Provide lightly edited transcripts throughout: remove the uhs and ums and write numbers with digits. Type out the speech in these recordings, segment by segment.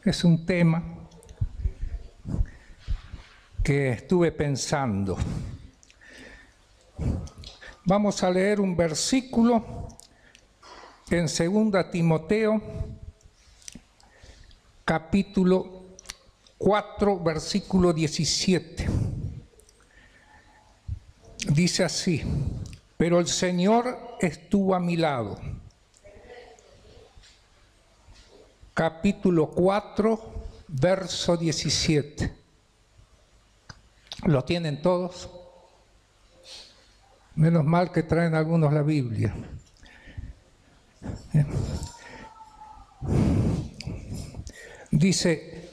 Es un tema que estuve pensando. Vamos a leer un versículo en 2 Timoteo, capítulo 4, versículo 17. Dice así: pero el Señor estuvo a mi lado. Capítulo 4, verso 17. ¿Lo tienen todos? Menos mal que traen algunos la Biblia. Dice: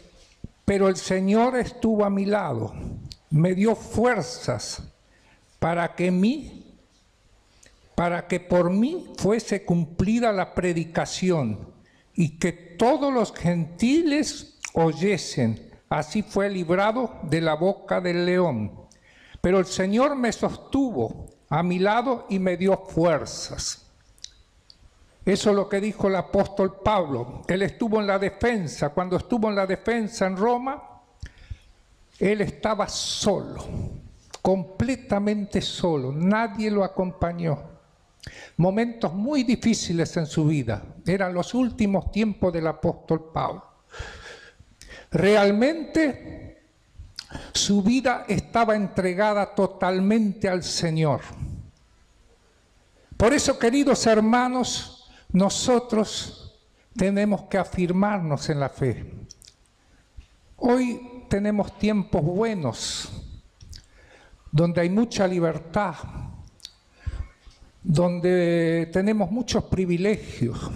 pero el Señor estuvo a mi lado, me dio fuerzas para que por mí fuese cumplida la predicación y que todos los gentiles oyesen. Así fue librado de la boca del león. Pero el Señor me sostuvo a mi lado y me dio fuerzas. Eso es lo que dijo el apóstol Pablo. Él estuvo en la defensa. Cuando estuvo en la defensa en Roma, él estaba solo, completamente solo. Nadie lo acompañó. Momentos muy difíciles en su vida. Eran los últimos tiempos del apóstol Pablo. Realmente su vida estaba entregada totalmente al Señor. Por eso, queridos hermanos, nosotros tenemos que afirmarnos en la fe. Hoy tenemos tiempos buenos, donde hay mucha libertad, donde tenemos muchos privilegios,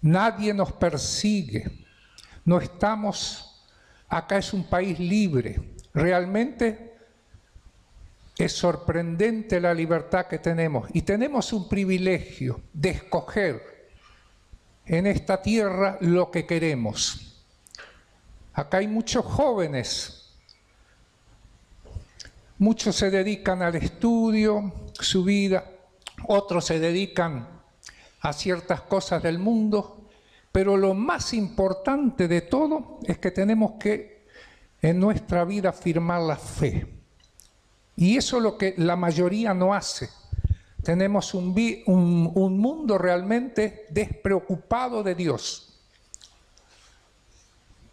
nadie nos persigue, no estamos, acá es un país libre. Realmente es sorprendente la libertad que tenemos y tenemos un privilegio de escoger en esta tierra lo que queremos. Acá hay muchos jóvenes, muchos se dedican al estudio, su vida, otros se dedican a ciertas cosas del mundo, pero lo más importante de todo es que tenemos que en nuestra vida afirmar la fe. Y eso es lo que la mayoría no hace. Tenemos un mundo realmente despreocupado de Dios.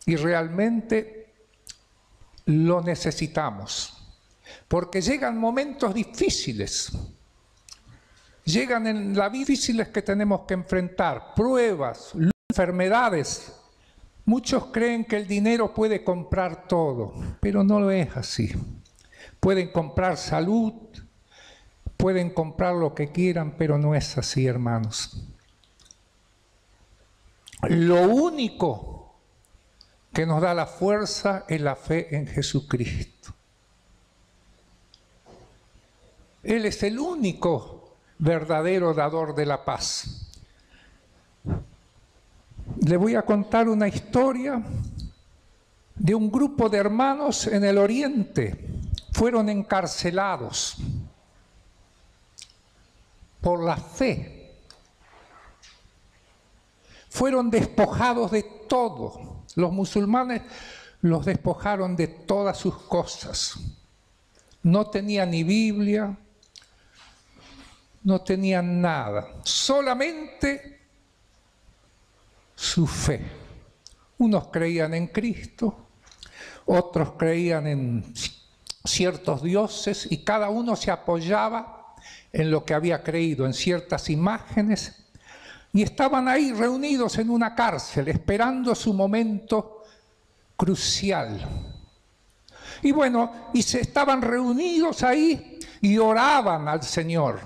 Y realmente lo necesitamos. Porque llegan momentos difíciles. Llegan en la vida difíciles que tenemos que enfrentar. Pruebas, enfermedades. Muchos creen que el dinero puede comprar todo. Pero no lo es así. Pueden comprar salud, pueden comprar lo que quieran, pero no es así, hermanos. Lo único que nos da la fuerza es la fe en Jesucristo. Él es el único verdadero dador de la paz. Le voy a contar una historia de un grupo de hermanos en el Oriente. Fueron encarcelados por la fe. Fueron despojados de todo. Los musulmanes los despojaron de todas sus cosas. No tenían ni Biblia, no tenían nada. Solamente su fe. Unos creían en Cristo, otros creían en ciertos dioses y cada uno se apoyaba en lo que había creído, en ciertas imágenes, y estaban ahí reunidos en una cárcel esperando su momento crucial. Y bueno, y se estaban reunidos ahí y oraban al Señor,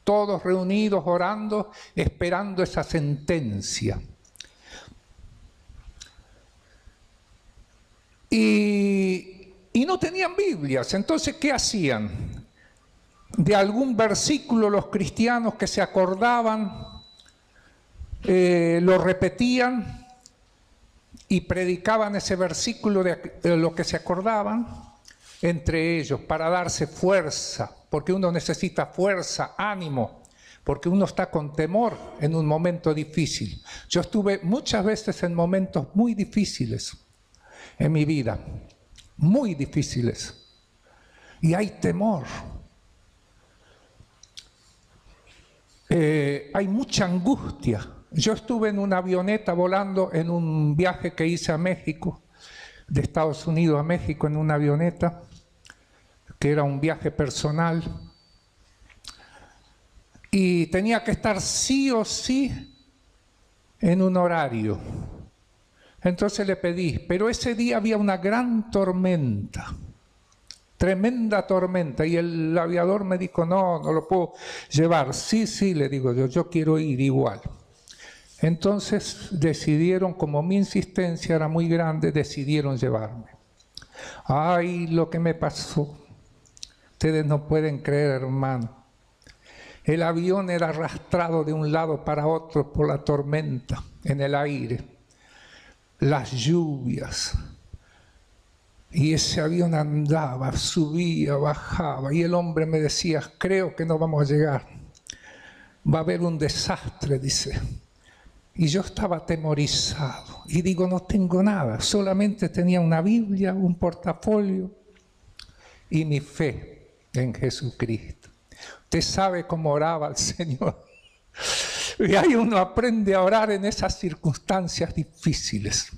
todos reunidos orando, esperando esa sentencia. Y no tenían Biblias. Entonces, ¿qué hacían? De algún versículo los cristianos que se acordaban, lo repetían y predicaban ese versículo de lo que se acordaban entre ellos para darse fuerza, porque uno necesita fuerza, ánimo porque uno está con temor en un momento difícil. Yo estuve muchas veces en momentos muy difíciles en mi vida, muy difíciles, y hay temor. Hay mucha angustia. Yo estuve en una avioneta volando en un viaje que hice a México, de Estados Unidos a México en una avioneta, que era un viaje personal, y tenía que estar sí o sí en un horario. Entonces le pedí, pero ese día había una gran tormenta, tremenda tormenta, y el aviador me dijo, no lo puedo llevar. Sí, le digo yo quiero ir igual. Entonces decidieron, como mi insistencia era muy grande, decidieron llevarme. Ay, lo que me pasó. Ustedes no pueden creer, hermano. El avión era arrastrado de un lado para otro por la tormenta en el aire, las lluvias. Y ese avión andaba, subía, bajaba, y el hombre me decía, creo que no vamos a llegar. Va a haber un desastre, dice. Y yo estaba atemorizado. Y digo, no tengo nada, solamente tenía una Biblia, un portafolio y mi fe en Jesucristo. Usted sabe cómo oraba el Señor. Y ahí uno aprende a orar en esas circunstancias difíciles.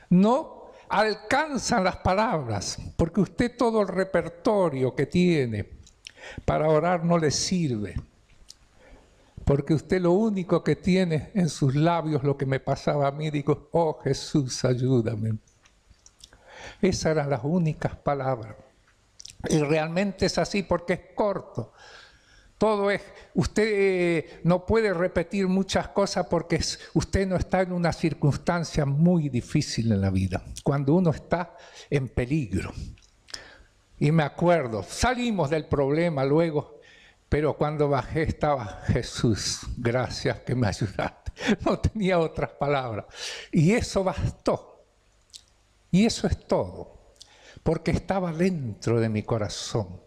No alcanzan las palabras, porque usted todo el repertorio que tiene para orar no le sirve. Porque usted lo único que tiene en sus labios, lo que me pasaba a mí, digo, oh Jesús, ayúdame. Esas eran las únicas palabras. Y realmente es así porque es corto. Todo es, usted no puede repetir muchas cosas porque usted no está en una circunstancia muy difícil en la vida, cuando uno está en peligro. Y me acuerdo, salimos del problema luego, pero cuando bajé estaba Jesús, gracias que me ayudaste. No tenía otras palabras. Y eso bastó. Y eso es todo, porque estaba dentro de mi corazón.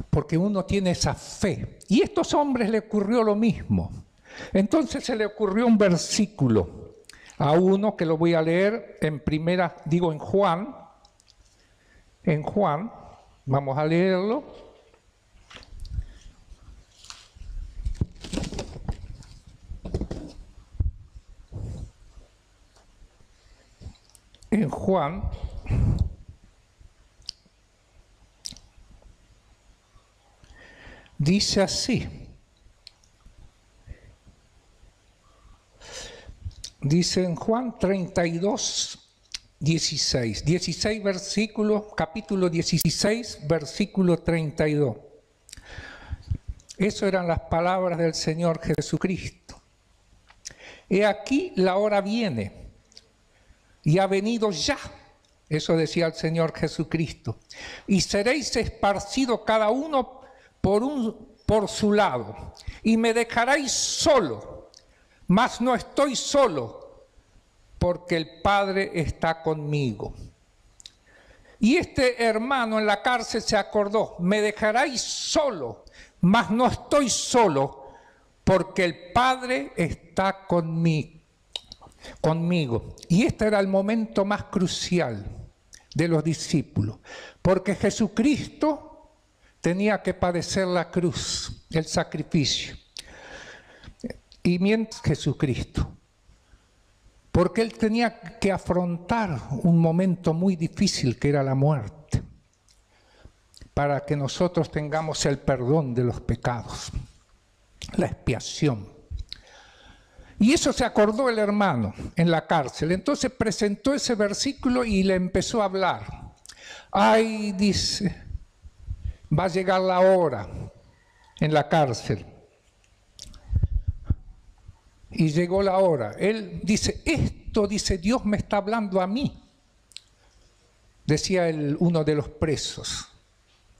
Porque uno tiene esa fe. Y a estos hombres le ocurrió lo mismo. Entonces se le ocurrió un versículo a uno que lo voy a leer en Juan. En Juan, vamos a leerlo. En Juan, dice así, dice en Juan 32, 16 versículos, capítulo 16, versículo 32. Eso eran las palabras del Señor Jesucristo. He aquí la hora viene, y ha venido ya, eso decía el Señor Jesucristo, y seréis esparcidos cada uno por su lado, y me dejaréis solo, mas no estoy solo, porque el Padre está conmigo. Y este hermano en la cárcel se acordó, me dejaréis solo, mas no estoy solo, porque el Padre está conmigo. Y este era el momento más crucial de los discípulos, porque Jesucristo tenía que padecer la cruz, el sacrificio. Y mientras Jesucristo, porque él tenía que afrontar un momento muy difícil que era la muerte, para que nosotros tengamos el perdón de los pecados, la expiación. Y eso se acordó el hermano en la cárcel. Entonces presentó ese versículo y le empezó a hablar. Ay, dice, va a llegar la hora en la cárcel. Y llegó la hora. Él dice, dice, Dios me está hablando a mí. Decía uno de los presos,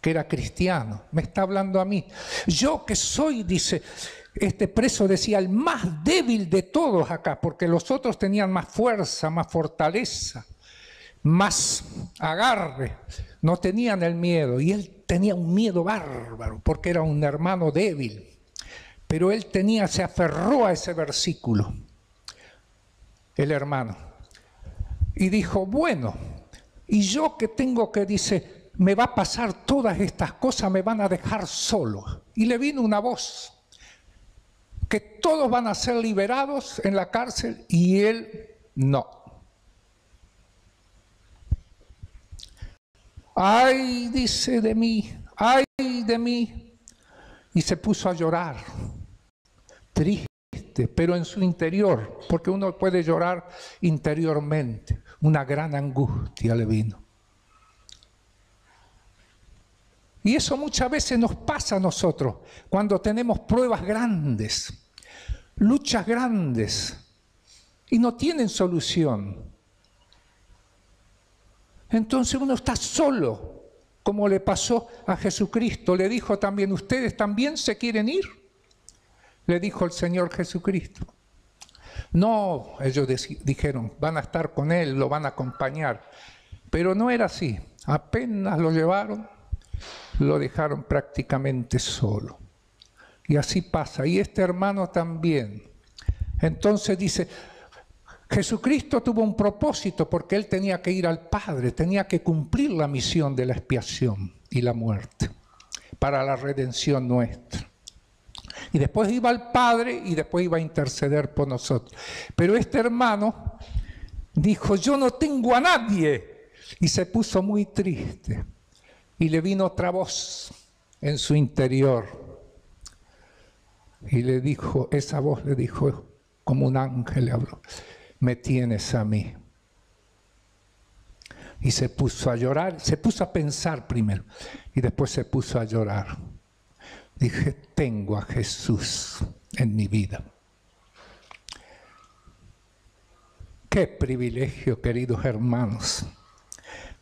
que era cristiano, me está hablando a mí. Yo que soy, dice, este preso decía, el más débil de todos acá, porque los otros tenían más fuerza, más fortaleza, más agarre, no tenían el miedo. Y él tenía un miedo bárbaro porque era un hermano débil. Pero él se aferró a ese versículo, el hermano. Y dijo, bueno, y yo que tengo que, dice, me va a pasar todas estas cosas, me van a dejar solo. Y le vino una voz, que todos van a ser liberados en la cárcel y él no. Ay, dice de mí, ay de mí. Y se puso a llorar, triste, pero en su interior, porque uno puede llorar interiormente. Una gran angustia le vino. Y eso muchas veces nos pasa a nosotros, cuando tenemos pruebas grandes, luchas grandes, y no tienen solución. Entonces uno está solo, como le pasó a Jesucristo. Le dijo también, ¿ustedes también se quieren ir? Le dijo el Señor Jesucristo. No, ellos dijeron, van a estar con Él, lo van a acompañar. Pero no era así. Apenas lo llevaron, lo dejaron prácticamente solo. Y así pasa. Y este hermano también. Entonces dice, Jesucristo tuvo un propósito porque Él tenía que ir al Padre, tenía que cumplir la misión de la expiación y la muerte para la redención nuestra. Y después iba al Padre y después iba a interceder por nosotros. Pero este hermano dijo, yo no tengo a nadie. Y se puso muy triste. Y le vino otra voz en su interior. Y le dijo, esa voz le dijo, como un ángel le habló, me tienes a mí. Y se puso a llorar, se puso a pensar primero y después se puso a llorar. Dije, tengo a Jesús en mi vida. Qué privilegio, queridos hermanos.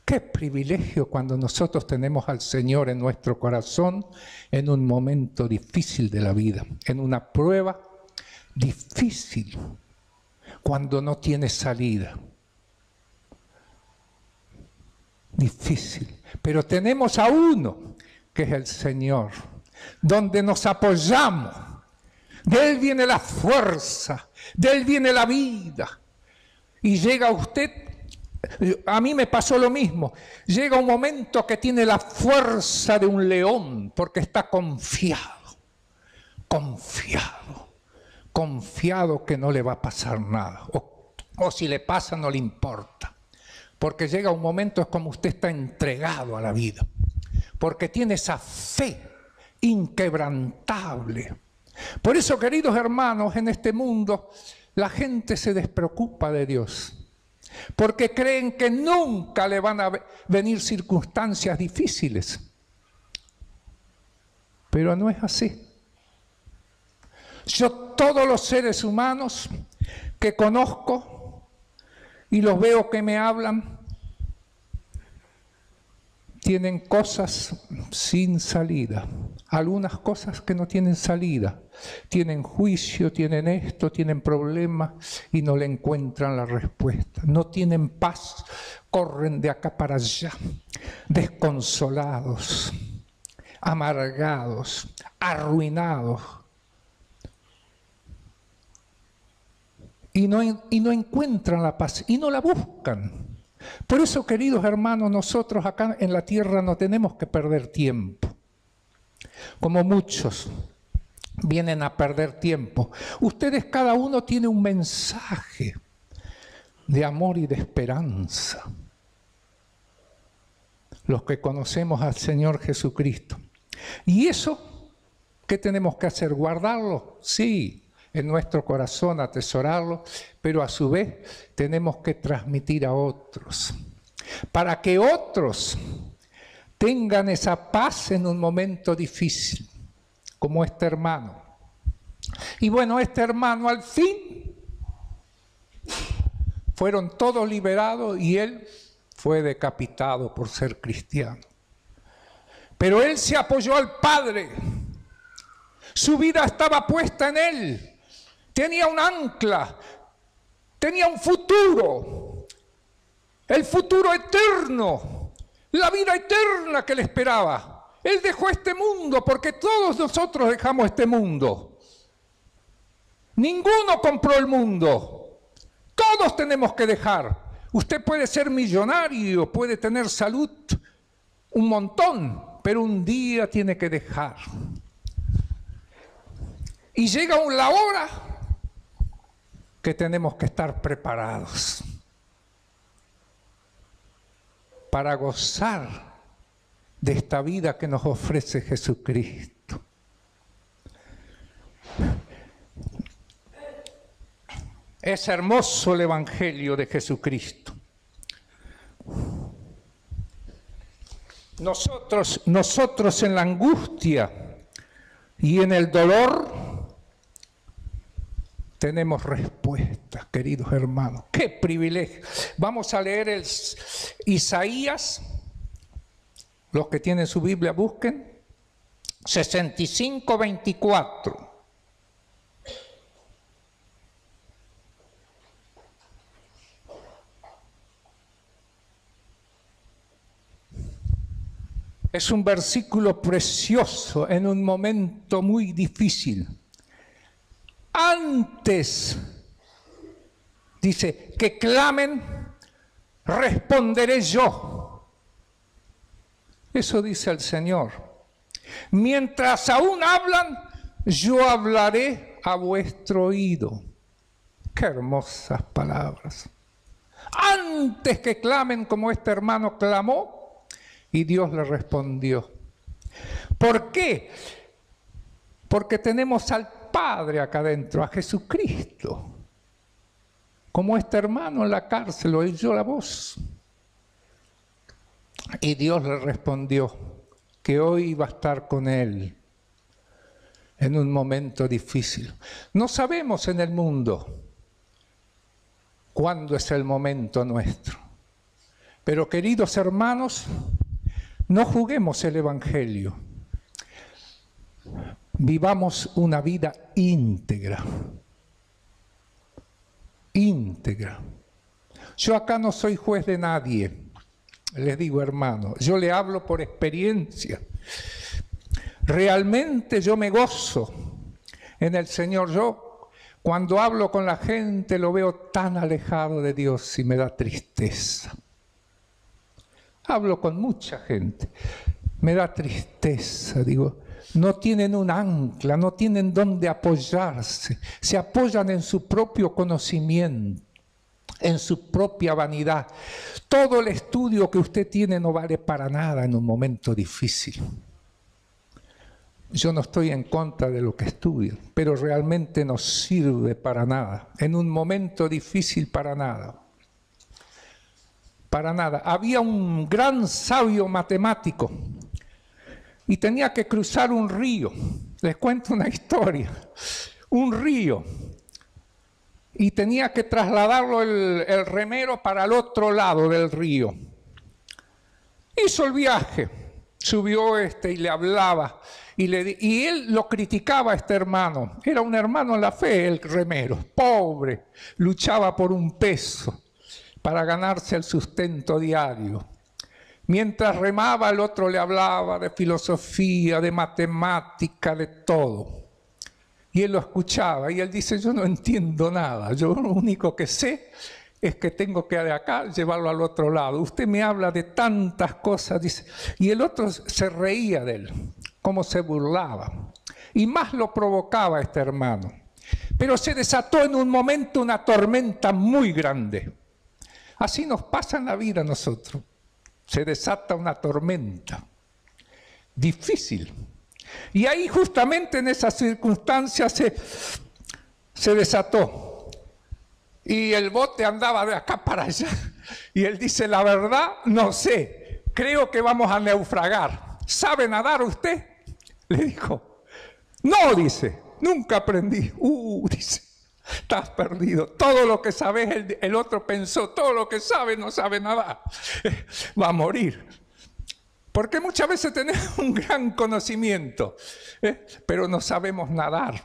Qué privilegio cuando nosotros tenemos al Señor en nuestro corazón en un momento difícil de la vida, en una prueba difícil, cuando no tiene salida. Difícil. Pero tenemos a uno, que es el Señor, donde nos apoyamos. De Él viene la fuerza, de Él viene la vida. Y llega usted, a mí me pasó lo mismo, llega un momento que tiene la fuerza de un león, porque está confiado, confiado que no le va a pasar nada, o si le pasa no le importa. Porque llega un momento, es como usted está entregado a la vida, porque tiene esa fe inquebrantable. Por eso, queridos hermanos, en este mundo la gente se despreocupa de Dios, porque creen que nunca le van a venir circunstancias difíciles. Pero no es así. Yo todos los seres humanos que conozco y los veo que me hablan, tienen cosas sin salida, algunas cosas que no tienen salida, tienen juicio, tienen esto, tienen problemas y no le encuentran la respuesta, no tienen paz, corren de acá para allá, desconsolados, amargados, arruinados. Y no encuentran la paz y no la buscan. Por eso, queridos hermanos, nosotros acá en la tierra no tenemos que perder tiempo. Como muchos vienen a perder tiempo. Ustedes cada uno tiene un mensaje de amor y de esperanza. Los que conocemos al Señor Jesucristo. ¿Y eso qué tenemos que hacer? ¿Guardarlo? Sí. En nuestro corazón, atesorarlo, pero a su vez tenemos que transmitir a otros, para que otros tengan esa paz en un momento difícil, como este hermano. Y bueno, este hermano al fin fueron todos liberados y él fue decapitado por ser cristiano. Pero él se apoyó al Padre, su vida estaba puesta en él. Tenía un ancla, tenía un futuro, el futuro eterno, la vida eterna que le esperaba. Él dejó este mundo porque todos nosotros dejamos este mundo. Ninguno compró el mundo. Todos tenemos que dejar. Usted puede ser millonario, puede tener salud, un montón, pero un día tiene que dejar. Y llega la hora que tenemos que estar preparados para gozar de esta vida que nos ofrece Jesucristo. Es hermoso el Evangelio de Jesucristo. Nosotros en la angustia y en el dolor tenemos respuestas, queridos hermanos. ¡Qué privilegio! Vamos a leer el Isaías. Los que tienen su Biblia, busquen. 65:24. Es un versículo precioso en un momento muy difícil. Antes, dice, que clamen, responderé yo. Eso dice el Señor. Mientras aún hablan, yo hablaré a vuestro oído. Qué hermosas palabras. Antes que clamen como este hermano clamó, y Dios le respondió. ¿Por qué? Porque tenemos al Padre acá adentro, a Jesucristo. Como este hermano en la cárcel oyó la voz. Y Dios le respondió que hoy iba a estar con él en un momento difícil. No sabemos en el mundo cuándo es el momento nuestro. Pero queridos hermanos, no juguemos el Evangelio. Vivamos una vida íntegra. Íntegra. Yo acá no soy juez de nadie. Les digo, hermano, yo le hablo por experiencia. Realmente yo me gozo en el Señor. Yo cuando hablo con la gente lo veo tan alejado de Dios y me da tristeza. Hablo con mucha gente, me da tristeza, digo, no tienen un ancla, no tienen dónde apoyarse, se apoyan en su propio conocimiento, en su propia vanidad. Todo el estudio que usted tiene no vale para nada en un momento difícil. Yo no estoy en contra de lo que estudian, pero realmente no sirve para nada, en un momento difícil para nada. Para nada. Había un gran sabio matemático y tenía que cruzar un río. Les cuento una historia. Un río. Y tenía que trasladarlo el remero para el otro lado del río. Hizo el viaje. Subió y le hablaba. Y él lo criticaba a este hermano. Era un hermano en la fe, el remero. Pobre. Luchaba por un peso para ganarse el sustento diario. Mientras remaba, el otro le hablaba de filosofía, de matemática, de todo. Y él lo escuchaba y él dice, yo no entiendo nada, yo lo único que sé es que tengo que de acá llevarlo al otro lado. Usted me habla de tantas cosas, dice. Y el otro se reía de él, como se burlaba. Y más lo provocaba este hermano. Pero se desató en un momento una tormenta muy grande. Así nos pasa en la vida a nosotros. Se desata una tormenta difícil. Y ahí justamente en esas circunstancias se desató. Y el bote andaba de acá para allá. Y él dice, la verdad, no sé. Creo que vamos a naufragar. ¿Sabe nadar usted? Le dijo. No, dice. Nunca aprendí. Dice. Estás perdido. Todo lo que sabes, el otro pensó, todo lo que sabe no sabe nada. Va a morir. Porque muchas veces tenemos un gran conocimiento, pero no sabemos nadar.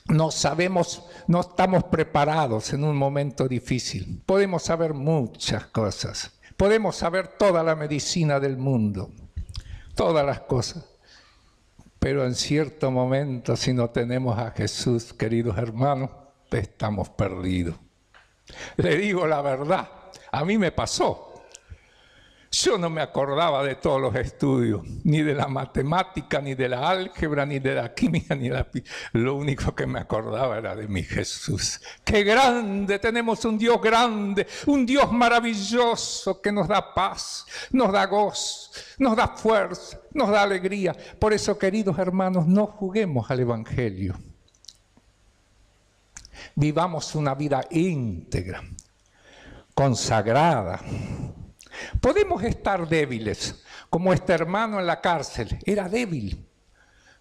No sabemos, no estamos preparados en un momento difícil. Podemos saber muchas cosas. Podemos saber toda la medicina del mundo. todas las cosas. Pero en cierto momento, si no tenemos a Jesús, queridos hermanos, estamos perdidos. Le digo la verdad, a mí me pasó. Yo no me acordaba de todos los estudios, ni de la matemática, ni de la álgebra, ni de la química, ni de la... Lo único que me acordaba era de mi Jesús. ¡Qué grande! Tenemos un Dios grande, un Dios maravilloso que nos da paz, nos da gozo, nos da fuerza, nos da alegría. Por eso, queridos hermanos, no juguemos al Evangelio. Vivamos una vida íntegra, consagrada. Podemos estar débiles, como este hermano en la cárcel, era débil.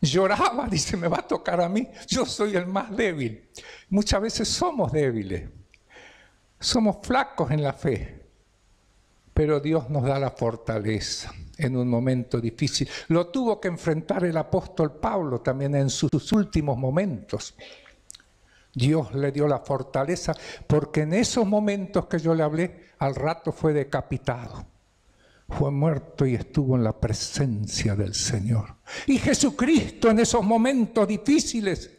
Lloraba, dice, me va a tocar a mí, yo soy el más débil. Muchas veces somos débiles, somos flacos en la fe, pero Dios nos da la fortaleza en un momento difícil. Lo tuvo que enfrentar el apóstol Pablo también en sus últimos momentos. Dios le dio la fortaleza porque en esos momentos que yo le hablé, al rato fue decapitado. Fue muerto y estuvo en la presencia del Señor. Y Jesucristo en esos momentos difíciles,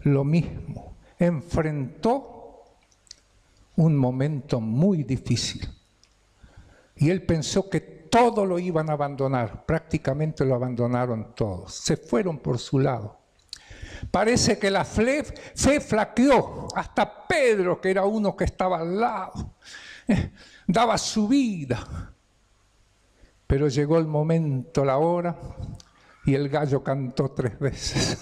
lo mismo, enfrentó un momento muy difícil. Y él pensó que todo lo iban a abandonar, prácticamente lo abandonaron todos, se fueron por su lado. Parece que la fe flaqueó, hasta Pedro, que era uno que estaba al lado, daba su vida. Pero llegó el momento, la hora, y el gallo cantó 3 veces.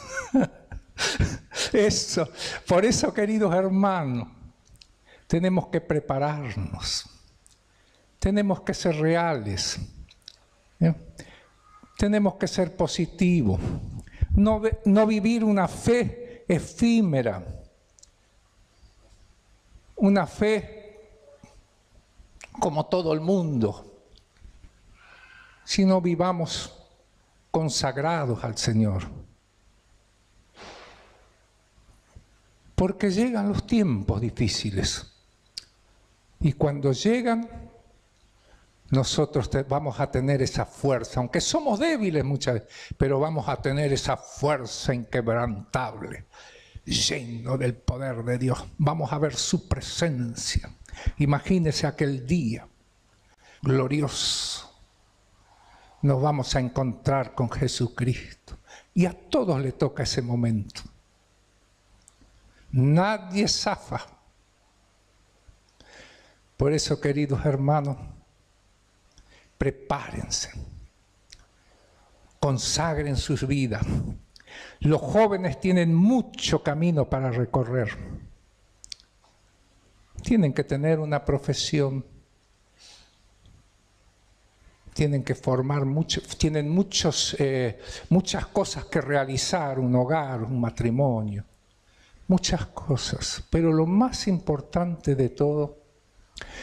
Eso, por eso, queridos hermanos, tenemos que prepararnos, tenemos que ser reales, tenemos que ser positivos. No vivir una fe efímera, una fe como todo el mundo, sino vivamos consagrados al Señor. Porque llegan los tiempos difíciles y cuando llegan, nosotros vamos a tener esa fuerza, aunque somos débiles muchas veces, pero vamos a tener esa fuerza inquebrantable, lleno del poder de Dios. Vamos a ver su presencia. Imagínese aquel día glorioso. Nos vamos a encontrar con Jesucristo. Y a todos le toca ese momento. Nadie zafa. Por eso, queridos hermanos, prepárense, consagren sus vidas. Los jóvenes tienen mucho camino para recorrer. Tienen que tener una profesión, tienen que formar mucho, tienen muchas cosas que realizar, un hogar, un matrimonio, muchas cosas. Pero lo más importante de todo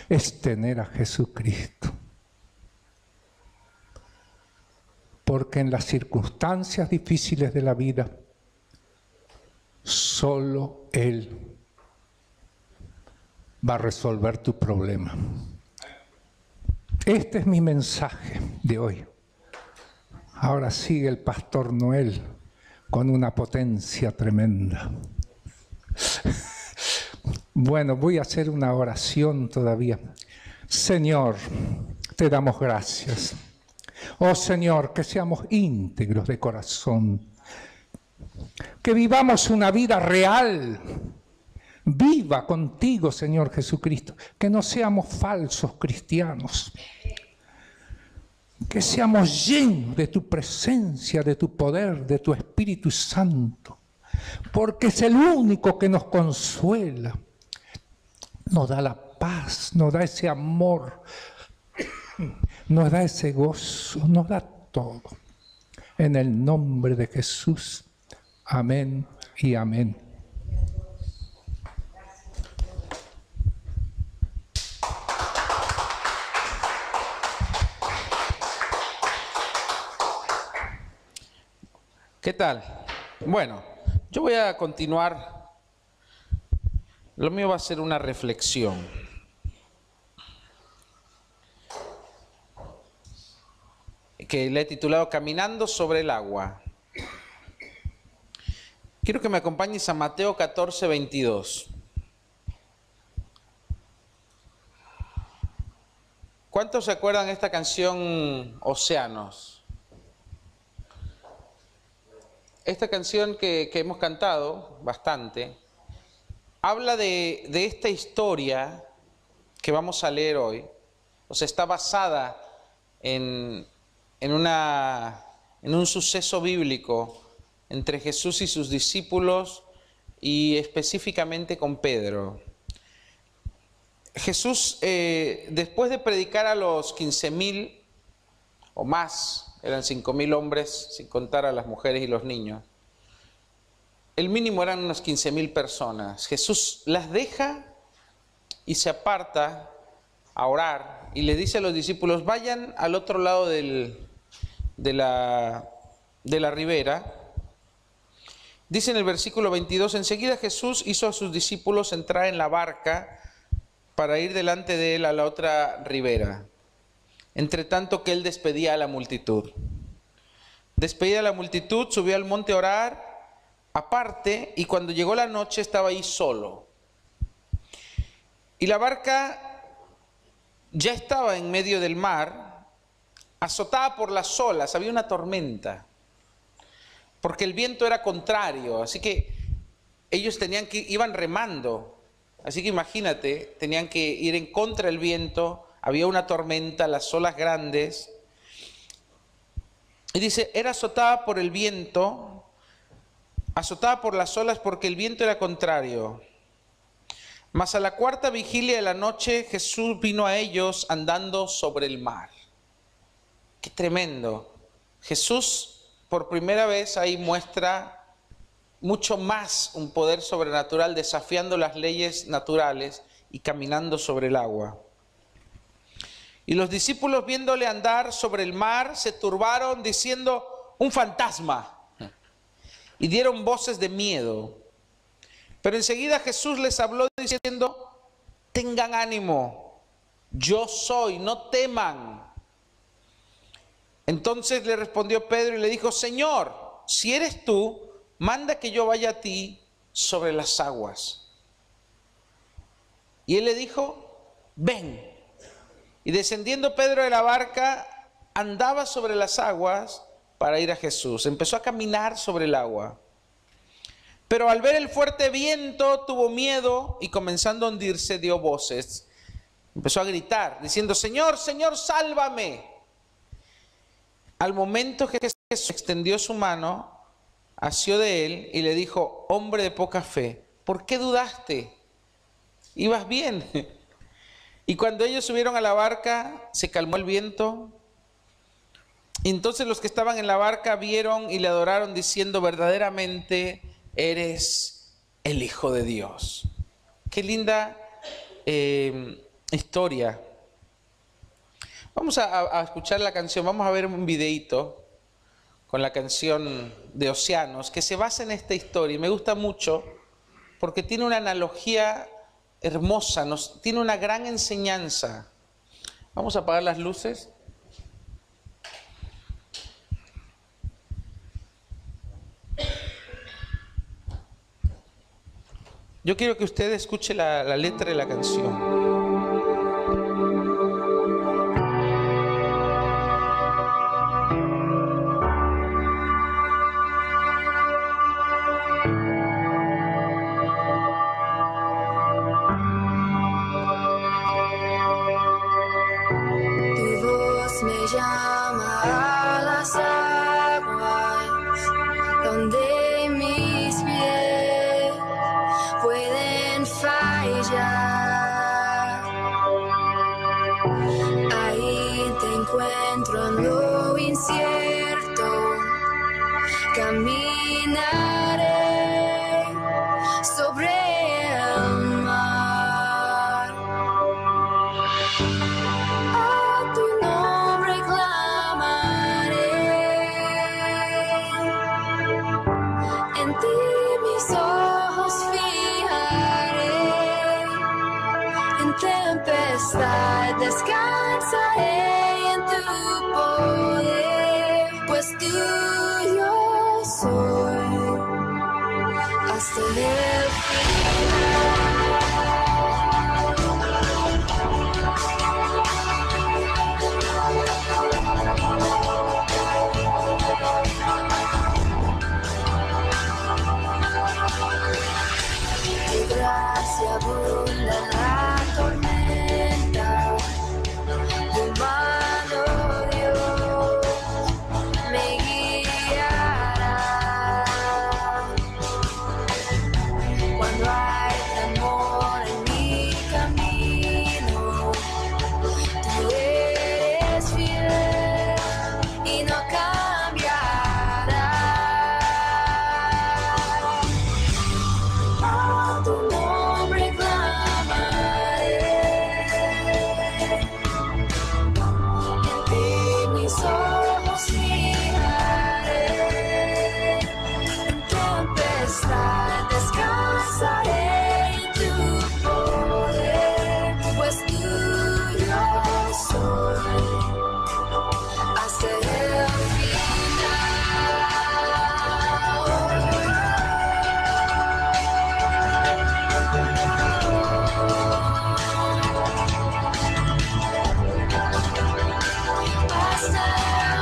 es tener a Jesucristo. Porque en las circunstancias difíciles de la vida, solo Él va a resolver tu problema. Este es mi mensaje de hoy. Ahora sigue el pastor Noel con una potencia tremenda. Bueno, voy a hacer una oración todavía. Señor, te damos gracias. Oh Señor, que seamos íntegros de corazón, que vivamos una vida real, viva contigo, Señor Jesucristo, que no seamos falsos cristianos, que seamos llenos de tu presencia, de tu poder, de tu Espíritu Santo, porque es el único que nos consuela, nos da la paz, nos da ese amor, nos da ese gozo, nos da todo. En el nombre de Jesús. Amén y amén. ¿Qué tal? Bueno, yo voy a continuar. Lo mío va a ser una reflexión. que le he titulado Caminando sobre el agua. Quiero que me acompañes a Mateo 14, 22. ¿Cuántos se acuerdan de esta canción Océanos? Esta canción que hemos cantado bastante, habla de esta historia que vamos a leer hoy. O sea, está basada en un suceso bíblico entre Jesús y sus discípulos y específicamente con Pedro. Jesús, después de predicar a los 15.000 o más, eran 5.000 hombres, sin contar a las mujeres y los niños, el mínimo eran unas 15.000 personas. Jesús las deja y se aparta a orar y le dice a los discípulos, vayan al otro lado de la ribera. Dice en el versículo 22, enseguida Jesús hizo a sus discípulos entrar en la barca para ir delante de él a la otra ribera, entre tanto que él despedía a la multitud. Despedida a la multitud, subió al monte a orar aparte, y cuando llegó la noche estaba ahí solo. Y la barca ya estaba en medio del mar, azotada por las olas, había una tormenta, porque el viento era contrario, así que ellos iban remando. Así que imagínate, tenían que ir en contra del viento, había una tormenta, las olas grandes. Y dice, era azotada por el viento, azotada por las olas porque el viento era contrario. Mas a la cuarta vigilia de la noche Jesús vino a ellos andando sobre el mar. ¡Qué tremendo! Jesús por primera vez ahí muestra mucho más un poder sobrenatural, desafiando las leyes naturales y caminando sobre el agua. Y los discípulos, viéndole andar sobre el mar, se turbaron diciendo, un fantasma, y dieron voces de miedo. Pero enseguida Jesús les habló diciendo, tengan ánimo, yo soy, no teman. Entonces le respondió Pedro y le dijo, Señor, si eres tú, manda que yo vaya a ti sobre las aguas. Y él le dijo, ven. Y descendiendo Pedro de la barca, andaba sobre las aguas para ir a Jesús. Empezó a caminar sobre el agua. Pero al ver el fuerte viento, tuvo miedo y comenzando a hundirse, dio voces. Empezó a gritar, diciendo, Señor, Señor, sálvame. Al momento que Jesús extendió su mano, asió de él y le dijo, hombre de poca fe, ¿por qué dudaste? Ibas bien. Y cuando ellos subieron a la barca, se calmó el viento. Y entonces los que estaban en la barca vieron y le adoraron diciendo, verdaderamente eres el Hijo de Dios. Qué linda historia. Vamos a escuchar la canción, vamos a ver un videíto con la canción de Océanos, que se basa en esta historia. Y me gusta mucho porque tiene una analogía hermosa, tiene una gran enseñanza. Vamos a apagar las luces. Yo quiero que usted escuche la letra de la canción. Pueden fallar, gracia abunda en la tormenta, tu mano, Dios, me guiará. Cuando hay temor en mi camino, tú eres fiel y no cambiarás. A tu nombre clamaré, en ti mis ojos fijaré, en tempestad descansaré en tu poder, pues tuyo soy hasta el final. Hasta el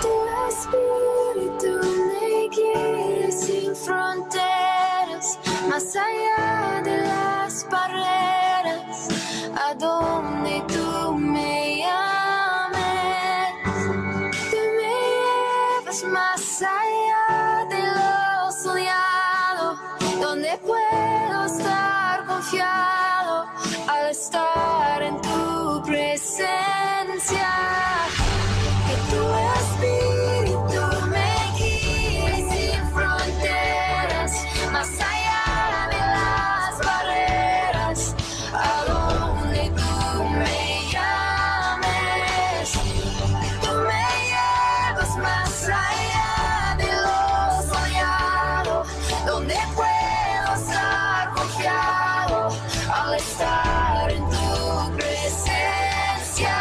Tu espíritu me guíe sin fronteras, más allá de las barreras, a donde tú me llames. Tú me llevas más allá de lo soñado, donde puedo estar confiado al estar en tu presencia. Que tu espíritu me guíe sin fronteras, más allá de las barreras, a donde tú me llames. Tú me llevas más allá de lo soñado, donde puedo estar confiado al estar en tu presencia.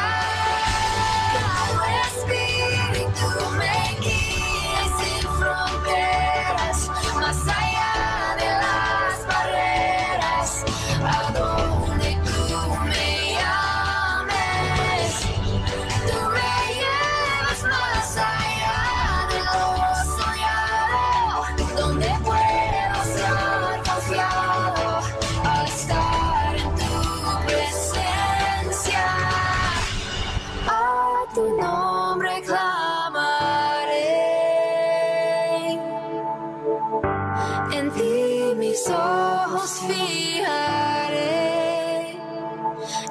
Espíritu me guíe sin fronteras, más allá de las barreras, a donde tú me llames. Tú me llevas más allá de lo soñado, donde puedo estar confiado al estar en tu presencia. A tu nombre clamaré, en ti mis ojos fijaré,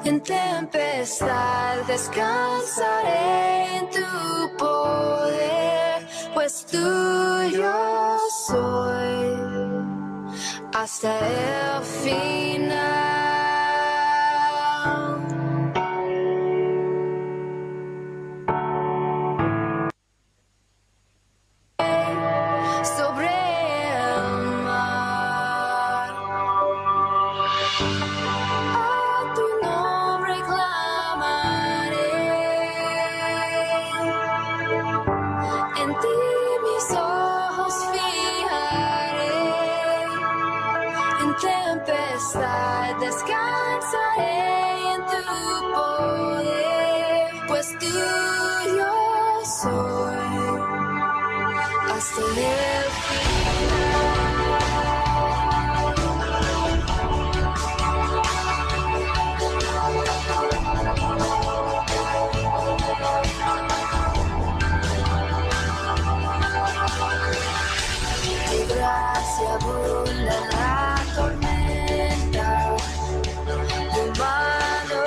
en tempestad descansaré en tu poder, pues tuyo soy hasta el final. Sobre el mar, a tu nombre clamaré, en ti mis ojos fijaré, en tempestad descansaré en tu poder, pues tuyo soy hasta el final. Tu gracia abunda en la tormenta, tu mano,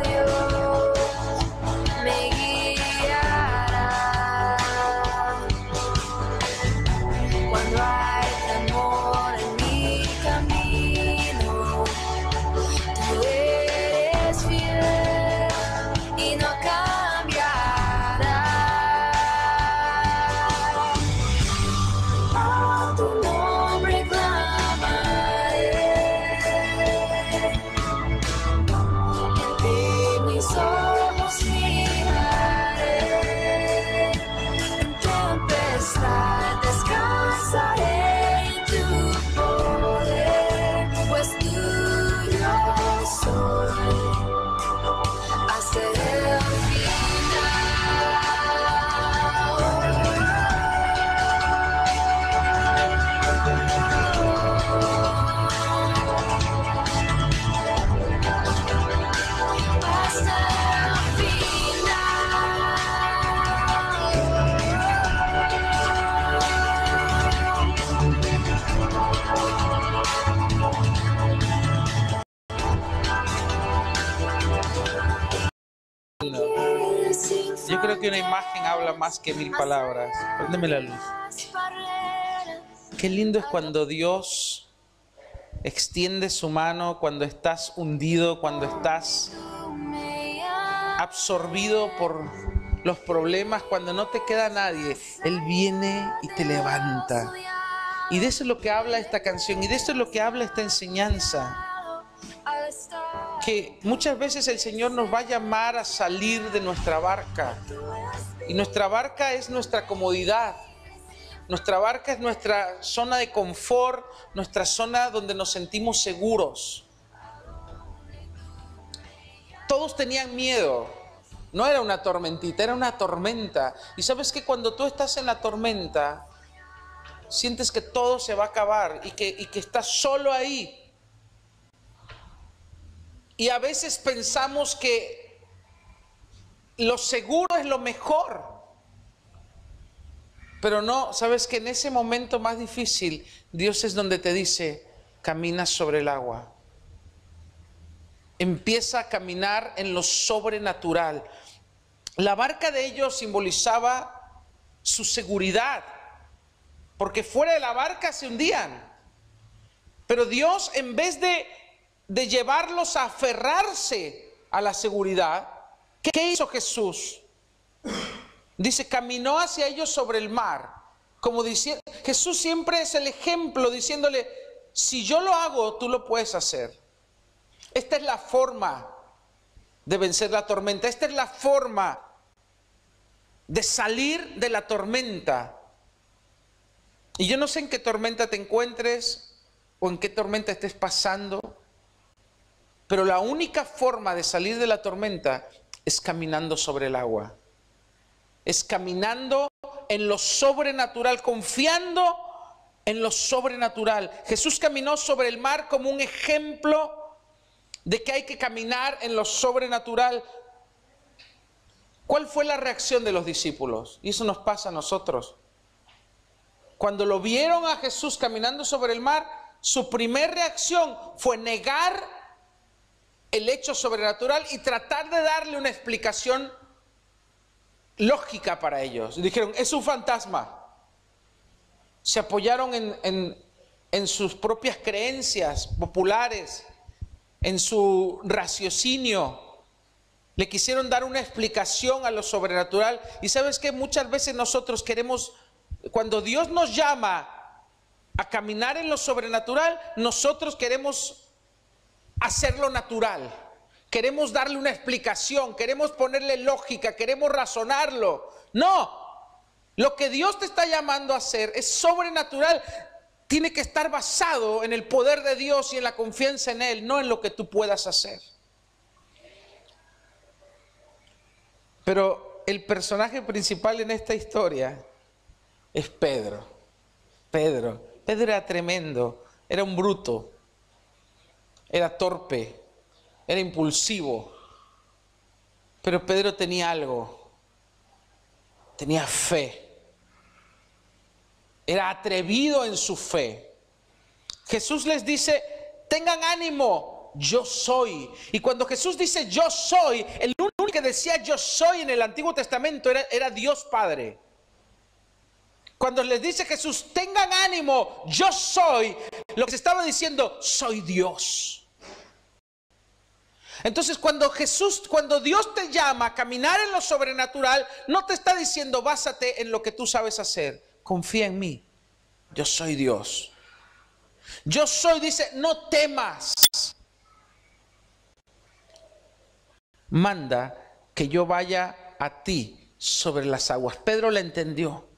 Dios, me guiará. Yo creo que una imagen habla más que 1000 palabras. Préndeme la luz. Qué lindo es cuando Dios extiende su mano, cuando estás hundido, cuando estás absorbido por los problemas, cuando no te queda nadie. Él viene y te levanta. Y de eso es lo que habla esta canción, y de eso es lo que habla esta enseñanza. Que muchas veces el Señor nos va a llamar a salir de nuestra barca. Y nuestra barca es nuestra comodidad. Nuestra barca es nuestra zona de confort, nuestra zona donde nos sentimos seguros. Todos tenían miedo. No era una tormentita, era una tormenta. Y sabes que cuando tú estás en la tormenta, sientes que todo se va a acabar y que estás solo ahí. Y a veces pensamos que lo seguro es lo mejor. Pero no, sabes que en ese momento más difícil, Dios es donde te dice, camina sobre el agua. Empieza a caminar en lo sobrenatural. La barca de ellos simbolizaba su seguridad, porque fuera de la barca se hundían. Pero Dios, en vez de llevarlos a aferrarse a la seguridad, ¿qué hizo Jesús? Dice, caminó hacia ellos sobre el mar. Como diciendo, Jesús siempre es el ejemplo, diciéndole, si yo lo hago, tú lo puedes hacer. Esta es la forma de vencer la tormenta. Esta es la forma de salir de la tormenta. Y yo no sé en qué tormenta te encuentres o en qué tormenta estés pasando, pero la única forma de salir de la tormenta es caminando sobre el agua. Es caminando en lo sobrenatural, confiando en lo sobrenatural. Jesús caminó sobre el mar como un ejemplo de que hay que caminar en lo sobrenatural. ¿Cuál fue la reacción de los discípulos? Y eso nos pasa a nosotros. Cuando lo vieron a Jesús caminando sobre el mar, su primera reacción fue negar el hecho sobrenatural y tratar de darle una explicación lógica para ellos. Dijeron, es un fantasma. Se apoyaron en sus propias creencias populares, en su raciocinio. Le quisieron dar una explicación a lo sobrenatural. Y sabes que muchas veces nosotros queremos, cuando Dios nos llama a caminar en lo sobrenatural, nosotros queremos hacerlo natural. Queremos darle una explicación, queremos ponerle lógica, queremos razonarlo. No, lo que Dios te está llamando a hacer es sobrenatural. Tiene que estar basado en el poder de Dios y en la confianza en Él, no en lo que tú puedas hacer. Pero el personaje principal en esta historia es Pedro. Pedro era tremendo, era un bruto, era torpe, era impulsivo. Pero Pedro tenía algo, tenía fe. Era atrevido en su fe. Jesús les dice, tengan ánimo, yo soy. Y cuando Jesús dice yo soy, el único que decía yo soy en el Antiguo Testamento era Dios Padre. Cuando les dice Jesús, tengan ánimo, yo soy, lo que se estaba diciendo, soy Dios. Entonces cuando Dios te llama a caminar en lo sobrenatural, no te está diciendo básate en lo que tú sabes hacer. Confía en mí, yo soy Dios. Yo soy, dice, no temas. Manda que yo vaya a ti sobre las aguas. Pedro la entendió.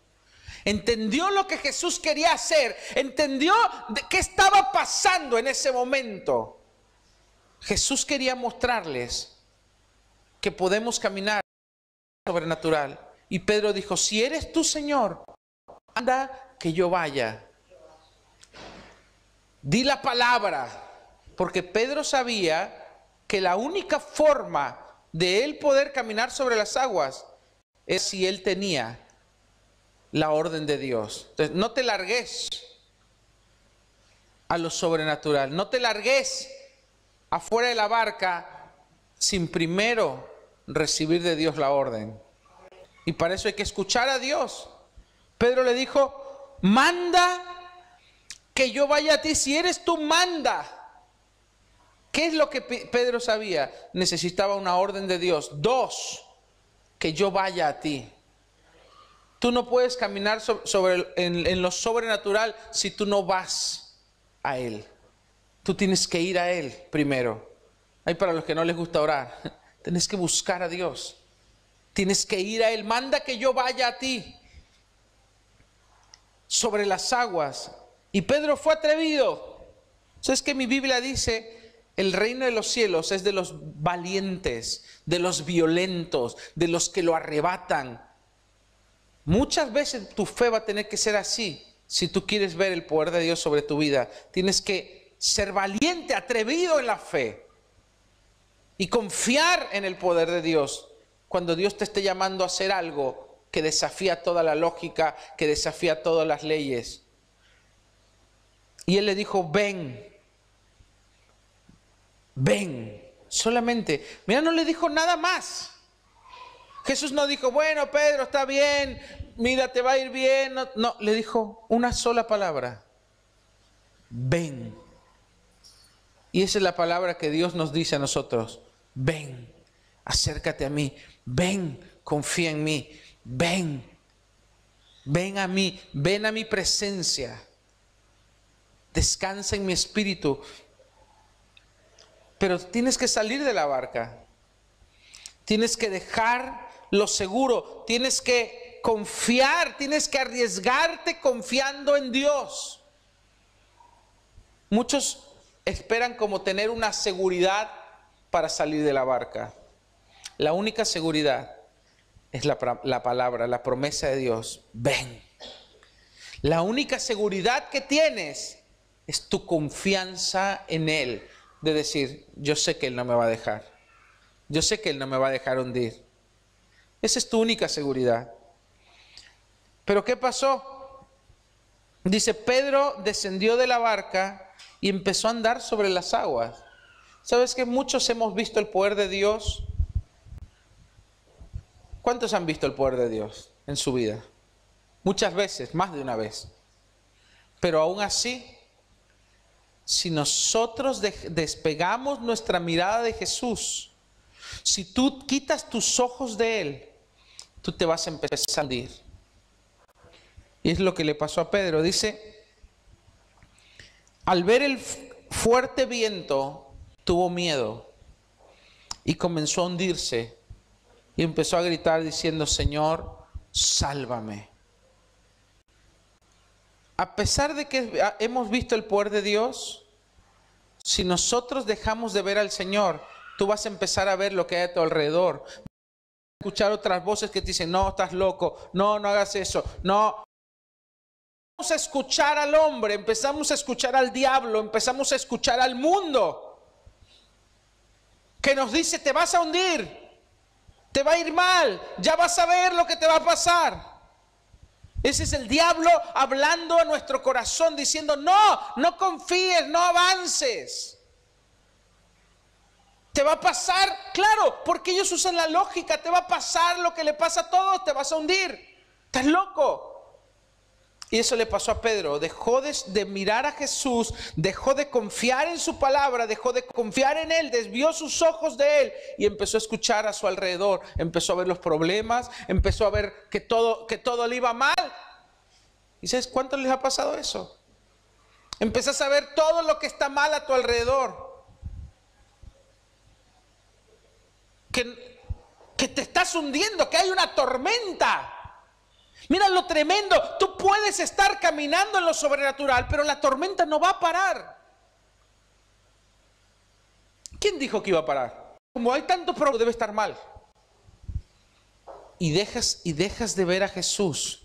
Entendió lo que Jesús quería hacer. Entendió de qué estaba pasando en ese momento. Jesús quería mostrarles que podemos caminar sobrenatural. Y Pedro dijo, si eres tú, Señor, manda que yo vaya. Di la palabra. Porque Pedro sabía que la única forma de él poder caminar sobre las aguas es si él tenía la orden de Dios. Entonces, no te largues a lo sobrenatural. No te largues afuera de la barca sin primero recibir de Dios la orden. Y para eso hay que escuchar a Dios. Pedro le dijo, manda que yo vaya a ti. Si eres tú, manda. ¿Qué es lo que Pedro sabía? Necesitaba una orden de Dios. 2, que yo vaya a ti. Tú no puedes caminar en lo sobrenatural si tú no vas a Él. Tú tienes que ir a Él primero. Hay para los que no les gusta orar. Tienes que buscar a Dios. Tienes que ir a Él. Manda que yo vaya a ti sobre las aguas. Y Pedro fue atrevido. ¿Sabes que mi Biblia dice? El reino de los cielos es de los valientes, de los violentos, de los que lo arrebatan. Muchas veces tu fe va a tener que ser así. Si tú quieres ver el poder de Dios sobre tu vida, tienes que ser valiente, atrevido en la fe y confiar en el poder de Dios cuando Dios te esté llamando a hacer algo que desafía toda la lógica, que desafía todas las leyes. Y él le dijo, ven. Ven, solamente. Mira, no le dijo nada más. Jesús no dijo, bueno, Pedro, está bien, mira, te va a ir bien. No, no, le dijo una sola palabra. Ven. Y esa es la palabra que Dios nos dice a nosotros. Ven, acércate a mí. Ven, confía en mí. Ven, ven a mí, ven a mi presencia. Descansa en mi espíritu. Pero tienes que salir de la barca. Tienes que dejar lo seguro. Tienes que confiar. Tienes que arriesgarte confiando en Dios. Muchos esperan como tener una seguridad para salir de la barca. La única seguridad es la palabra, la promesa de Dios. Ven. La única seguridad que tienes es tu confianza en Él. De decir, yo sé que Él no me va a dejar. Yo sé que Él no me va a dejar hundir. Esa es tu única seguridad. Pero ¿qué pasó? Dice, Pedro descendió de la barca y empezó a andar sobre las aguas. ¿Sabes que muchos hemos visto el poder de Dios? ¿Cuántos han visto el poder de Dios en su vida? Muchas veces, más de una vez. Pero aún así, si nosotros despegamos nuestra mirada de Jesús, si tú quitas tus ojos de Él, tú te vas a empezar a hundir. Y es lo que le pasó a Pedro. Dice, al ver el fuerte viento, tuvo miedo y comenzó a hundirse y empezó a gritar diciendo, Señor, sálvame. A pesar de que hemos visto el poder de Dios, si nosotros dejamos de ver al Señor, tú vas a empezar a ver lo que hay a tu alrededor. Vas a escuchar otras voces que te dicen, no, estás loco, no, no hagas eso, no. Empezamos a escuchar al hombre, empezamos a escuchar al diablo, empezamos a escuchar al mundo, que nos dice, te vas a hundir, te va a ir mal, ya vas a ver lo que te va a pasar. Ese es el diablo hablando a nuestro corazón, diciendo, no, no confíes, no avances. Te va a pasar, claro, porque ellos usan la lógica, te va a pasar lo que le pasa a todos, te vas a hundir. Estás loco. Y eso le pasó a Pedro. Dejó de mirar a Jesús, dejó de confiar en su palabra, dejó de confiar en Él, desvió sus ojos de Él y empezó a escuchar a su alrededor. Empezó a ver los problemas, empezó a ver que todo le iba mal. ¿Y sabes cuánto les ha pasado eso? Empezás a ver todo lo que está mal a tu alrededor. Que te estás hundiendo, que hay una tormenta. Mira lo tremendo, tú puedes estar caminando en lo sobrenatural, pero la tormenta no va a parar. ¿Quién dijo que iba a parar? Como hay tanto problema, debe estar mal. Y dejas de ver a Jesús.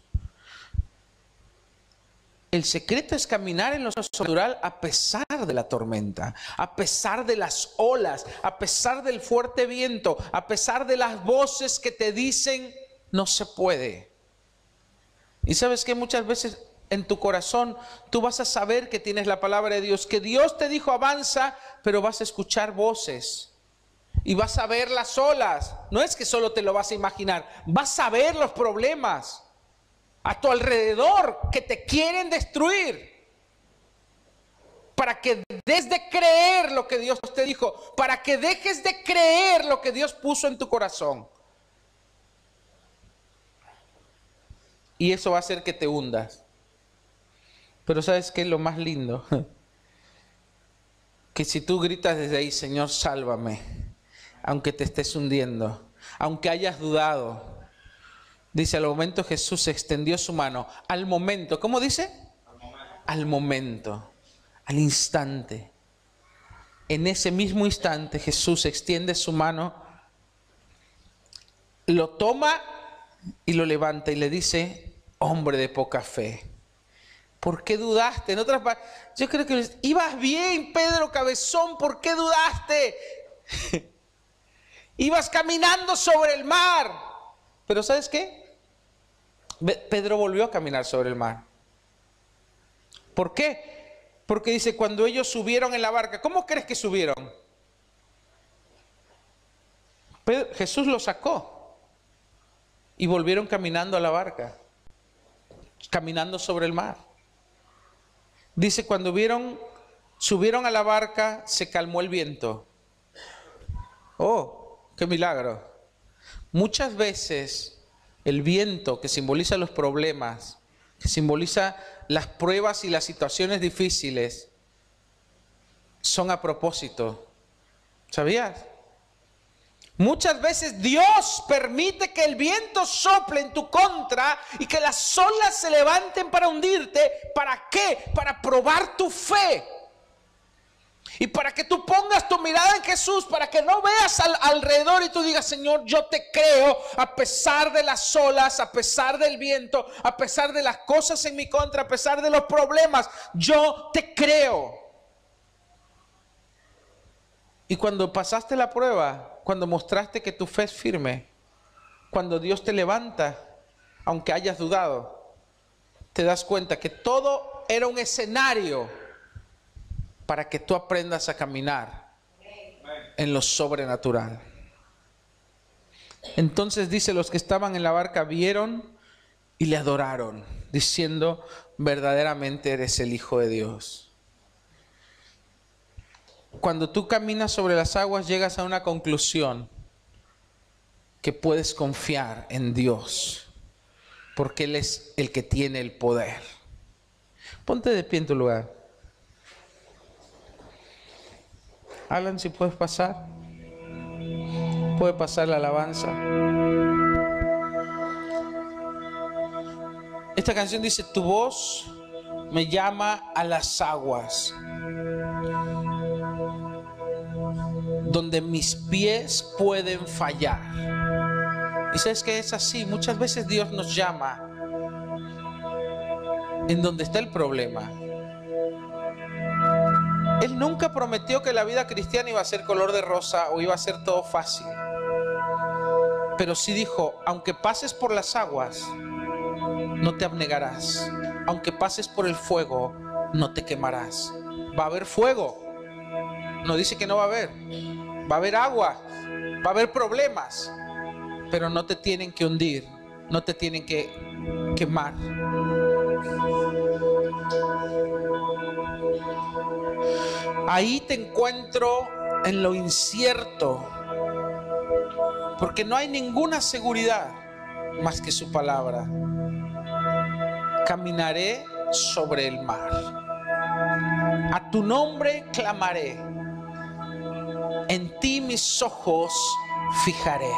El secreto es caminar en lo sobrenatural a pesar de la tormenta, a pesar de las olas, a pesar del fuerte viento, a pesar de las voces que te dicen no se puede. Y sabes que muchas veces en tu corazón tú vas a saber que tienes la palabra de Dios, que Dios te dijo avanza, pero vas a escuchar voces. y vas a ver las olas. No es que solo te lo vas a imaginar, vas a ver los problemas a tu alrededor que te quieren destruir. Para que dejes de creer lo que Dios te dijo, para que dejes de creer lo que Dios puso en tu corazón. Y eso va a hacer que te hundas. Pero ¿sabes qué es lo más lindo? Que si tú gritas desde ahí, Señor, sálvame, aunque te estés hundiendo, aunque hayas dudado. Dice, al momento Jesús extendió su mano. Al momento, ¿cómo dice? Al momento, al instante. En ese mismo instante Jesús extiende su mano, lo toma y lo levanta y le dice, hombre de poca fe, ¿por qué dudaste? En otras palabras, yo creo que ibas bien, Pedro cabezón, ¿por qué dudaste? Ibas caminando sobre el mar. Pero ¿sabes qué? Pedro volvió a caminar sobre el mar. ¿Por qué? Porque dice, cuando ellos subieron en la barca, ¿cómo crees que subieron? Jesús los sacó y volvieron caminando a la barca, caminando sobre el mar. Dice, cuando subieron a la barca, se calmó el viento. ¡Oh, qué milagro! Muchas veces el viento, que simboliza los problemas, que simboliza las pruebas y las situaciones difíciles, son a propósito. ¿Sabías? Muchas veces Dios permite que el viento sople en tu contra y que las olas se levanten para hundirte. ¿Para qué? Para probar tu fe. Y para que tú pongas tu mirada en Jesús, para que no veas alrededor y tú digas, Señor, yo te creo a pesar de las olas, a pesar del viento, a pesar de las cosas en mi contra, a pesar de los problemas, yo te creo. Y cuando pasaste la prueba, cuando mostraste que tu fe es firme, cuando Dios te levanta, aunque hayas dudado, te das cuenta que todo era un escenario para que tú aprendas a caminar en lo sobrenatural. Entonces dice, los que estaban en la barca vieron y le adoraron, diciendo, verdaderamente eres el Hijo de Dios. Cuando tú caminas sobre las aguas, llegas a una conclusión, que puedes confiar en Dios, porque Él es el que tiene el poder. Ponte de pie en tu lugar. Alan, si puedes pasar. Puede pasar la alabanza. Esta canción dice, tu voz me llama a las aguas, donde mis pies pueden fallar. Y sabes que es así, muchas veces Dios nos llama en donde está el problema. Él nunca prometió que la vida cristiana iba a ser color de rosa o iba a ser todo fácil. Pero sí dijo, aunque pases por las aguas, no te abnegarás. Aunque pases por el fuego, no te quemarás. Va a haber fuego. No dice que no va a haber. Va a haber agua. Va a haber problemas. Pero no te tienen que hundir. No te tienen que quemar. Ahí te encuentro en lo incierto, porque no hay ninguna seguridad más que su palabra. Caminaré sobre el mar. A tu nombre clamaré. En ti mis ojos fijaré.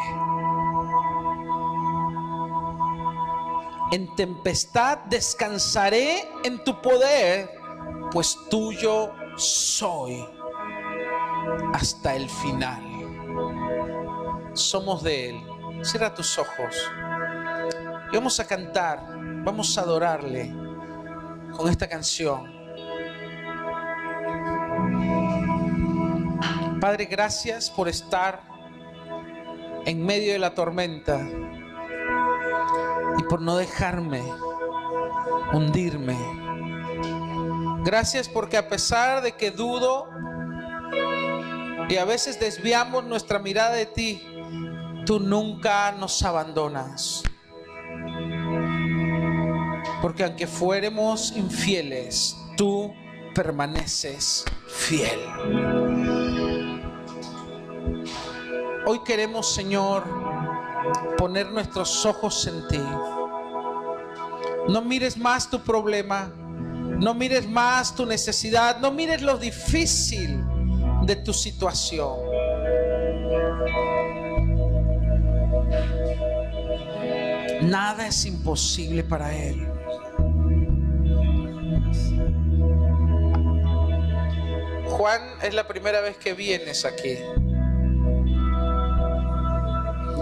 En tempestad descansaré en tu poder, pues tuyo soy hasta el final. Somos de Él. Cierra tus ojos y vamos a cantar, vamos a adorarle con esta canción. Padre, gracias por estar en medio de la tormenta y por no dejarme hundirme. Gracias porque a pesar de que dudo, Y a veces desviamos nuestra mirada de ti. Tú nunca nos abandonas. Porque aunque fuéramos infieles, tú permaneces fiel. Hoy queremos, Señor, poner nuestros ojos en ti. No mires más tu problema, no mires más tu necesidad, no mires lo difícil de tu situación. Nada es imposible para Él. Juan, es la primera vez que vienes aquí.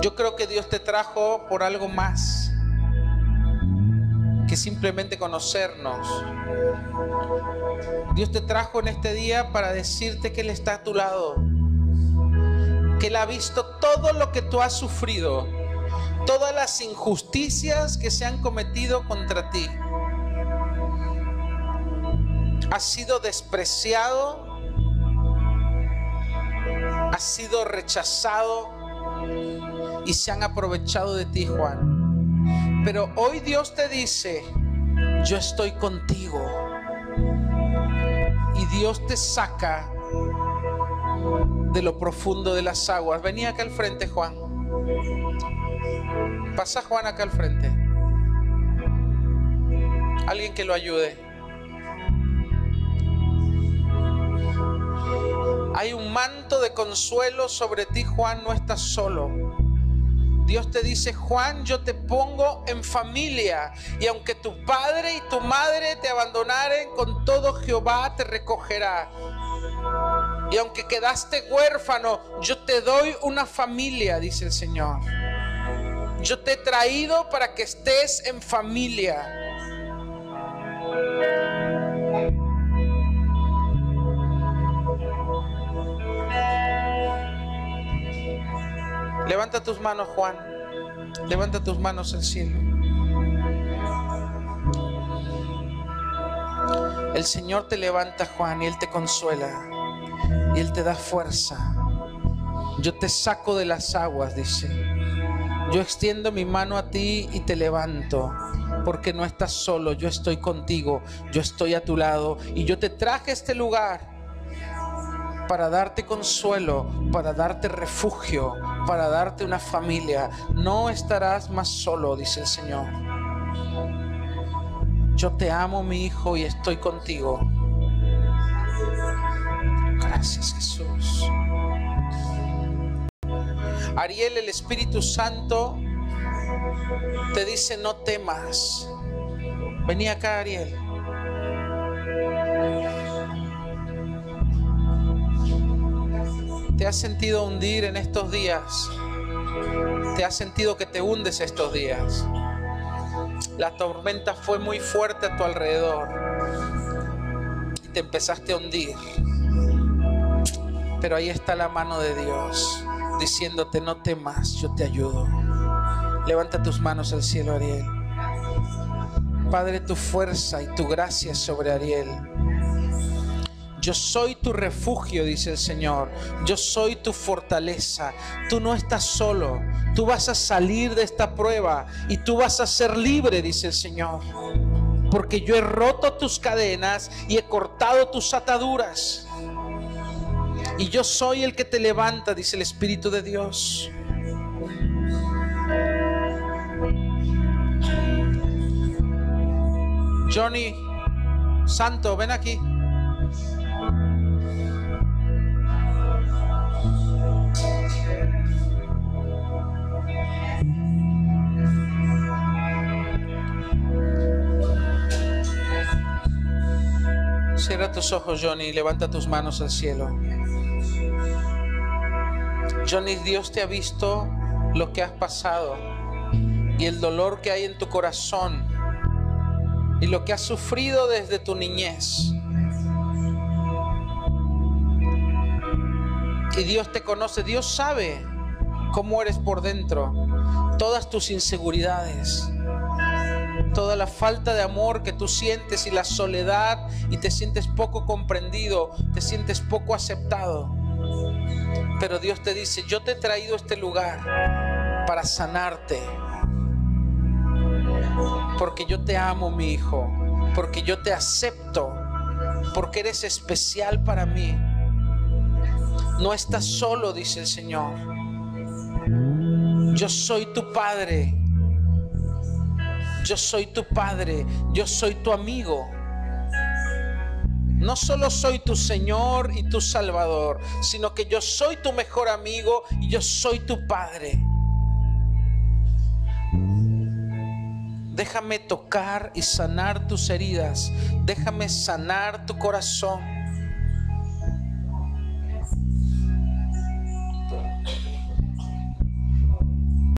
Yo creo que Dios te trajo por algo más que simplemente conocernos. Dios te trajo en este día para decirte que Él está a tu lado, que Él ha visto todo lo que tú has sufrido, todas las injusticias que se han cometido contra ti. Has sido despreciado, has sido rechazado y se han aprovechado de ti, Juan. Pero hoy Dios te dice: yo estoy contigo. Y Dios te saca de lo profundo de las aguas. Vení acá al frente, Juan. Pasa, Juan, acá al frente. Alguien que lo ayude. Hay un manto de consuelo sobre ti, Juan. No estás solo. Dios te dice: Juan, yo te pongo en familia, y aunque tu padre y tu madre te abandonaren, con todo Jehová te recogerá. Y aunque quedaste huérfano, yo te doy una familia, dice el Señor. Yo te he traído para que estés en familia. Levanta tus manos, Juan. Levanta tus manos al cielo. El Señor te levanta, Juan, y Él te consuela. Y Él te da fuerza. Yo te saco de las aguas, dice. Yo extiendo mi mano a ti y te levanto. Porque no estás solo, yo estoy contigo. Yo estoy a tu lado. Y yo te traje a este lugar para darte consuelo, para darte refugio, para darte una familia. No estarás más solo, dice el Señor. Yo te amo, mi hijo, y estoy contigo. Gracias, Jesús. Ariel, el Espíritu Santo te dice: no temas. Vení acá, Ariel. ¿Te has sentido hundir en estos días? ¿Te has sentido que te hundes estos días? La tormenta fue muy fuerte a tu alrededor y te empezaste a hundir. Pero ahí está la mano de Dios diciéndote: no temas, yo te ayudo. Levanta tus manos al cielo, Ariel. Padre, tu fuerza y tu gracia sobre Ariel. Yo soy tu refugio, dice el Señor. Yo soy tu fortaleza. Tú no estás solo. Tú vas a salir de esta prueba y tú vas a ser libre, dice el Señor. Porque yo he roto tus cadenas y he cortado tus ataduras. Y yo soy el que te levanta, dice el Espíritu de Dios. Johnny Santo, ven aquí. Cierra tus ojos, Johnny, y levanta tus manos al cielo. Johnny, Dios te ha visto lo que has pasado y el dolor que hay en tu corazón y lo que has sufrido desde tu niñez. Y Dios te conoce, Dios sabe cómo eres por dentro, todas tus inseguridades, toda la falta de amor que tú sientes y la soledad, y te sientes poco comprendido, te sientes poco aceptado. Pero Dios te dice, yo te he traído a este lugar para sanarte. Porque yo te amo, mi hijo. Porque yo te acepto. Porque eres especial para mí. No estás solo, dice el Señor. Yo soy tu padre. Yo soy tu padre. Yo soy tu amigo. No solo soy tu Señor y tu Salvador, sino que yo soy tu mejor amigo y yo soy tu padre. Déjame tocar y sanar tus heridas. Déjame sanar tu corazón.